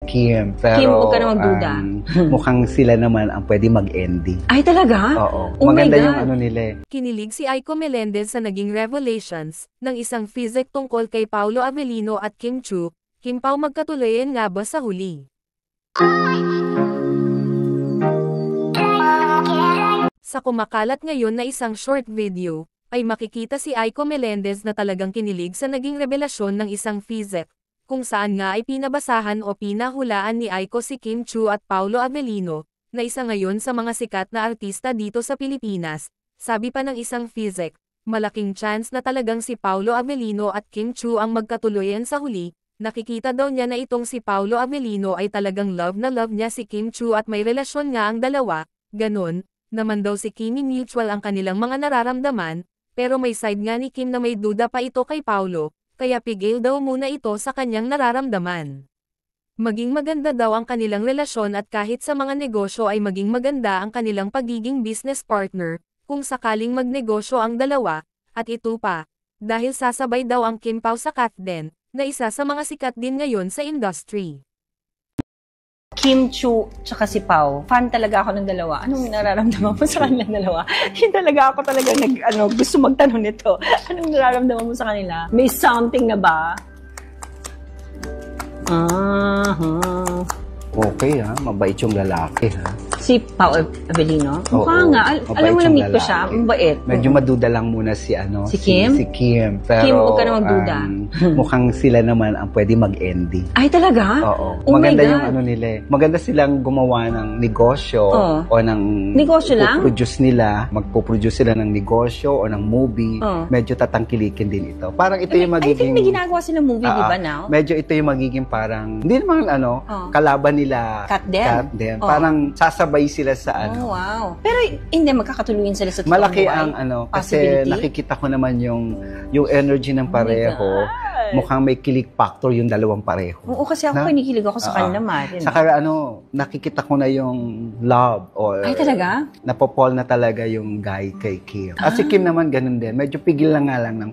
Kim. Pero, Kim, huwag ka na magduda. Mukhang sila naman ang pwede mag-ending. Ay, talaga? Oo. Oh Maganda my God. yung ano nila eh. Kinilig si Aiko Melendez sa naging revelations ng isang physic tungkol kay Paolo Avellino at Kim Chu. Kim Pao magkatuluyan nga ba sa huli? Sa kumakalat ngayon na isang short video, ay makikita si Aiko Melendez na talagang kinilig sa naging revelasyon ng isang physic, kung saan nga ay pinabasahan o pinahulaan ni Aiko si Kim Chu at Paolo Avellino, na isa ngayon sa mga sikat na artista dito sa Pilipinas. Sabi pa ng isang physic, malaking chance na talagang si Paolo Avellino at Kim Chu ang magkatuluyan sa huli. Nakikita daw niya na itong si Paolo Avellino ay talagang love na love niya si Kim Chu at may relasyon nga ang dalawa, ganon, naman daw si Kimi mutual ang kanilang mga nararamdaman, pero may side nga ni Kim na may duda pa ito kay Paolo, kaya pigil daw muna ito sa kanyang nararamdaman. Maging maganda daw ang kanilang relasyon at kahit sa mga negosyo ay maging maganda ang kanilang pagiging business partner, kung sakaling magnegosyo ang dalawa, at ito pa, dahil sasabay daw ang Kim Pao sa Kat Den, na isa sa mga sikat din ngayon sa industry. Kim Chu, tsaka si Pao. Fan talaga ako ng dalawa. Anong nararamdaman mo sa kanilang dalawa? Hindi talaga ako talaga gusto magtanong nito. Anong nararamdaman mo sa kanila? May something na ba? Okay ha, mabait yung lalaki ha. Si Pao Avellino? Mukha Oo, nga. Alam mo, mabait yung na-meet ko siya. lalaki. Mabait. Medyo maduda lang muna si Si Kim? Si Kim. Pero, Kim, huwag ka na magduda. mukhang sila naman ang pwede mag-ending. Ay, talaga? Oo. Oh Maganda my God. yung ano nila eh. Maganda silang gumawa ng negosyo o ng Negosyo lang? produce nila. Magpo-produce sila ng negosyo o ng movie. Medyo tatangkilikin din ito. Parang ito yung I think magiging... may ginagawa silang movie, di ba now? Medyo ito yung magiging parang... Hindi naman kalaban nila. Kat Den. Parang sasabay sila sa Oh, wow. Pero hindi, magkakatuluyan sila sa totoong malaki buhay. ang kasi Possibility? nakikita ko naman yung energy ng pareho. Mukhang may kilig factor yung dalawang pareho. Oo, kasi ako kinikilig ako sa kanila, Marin. Saka nakikita ko na yung love or Ay, talaga? napopol na talaga yung guy kay Kim. At si Kim naman ganun din. Medyo pigil lang nga lang ng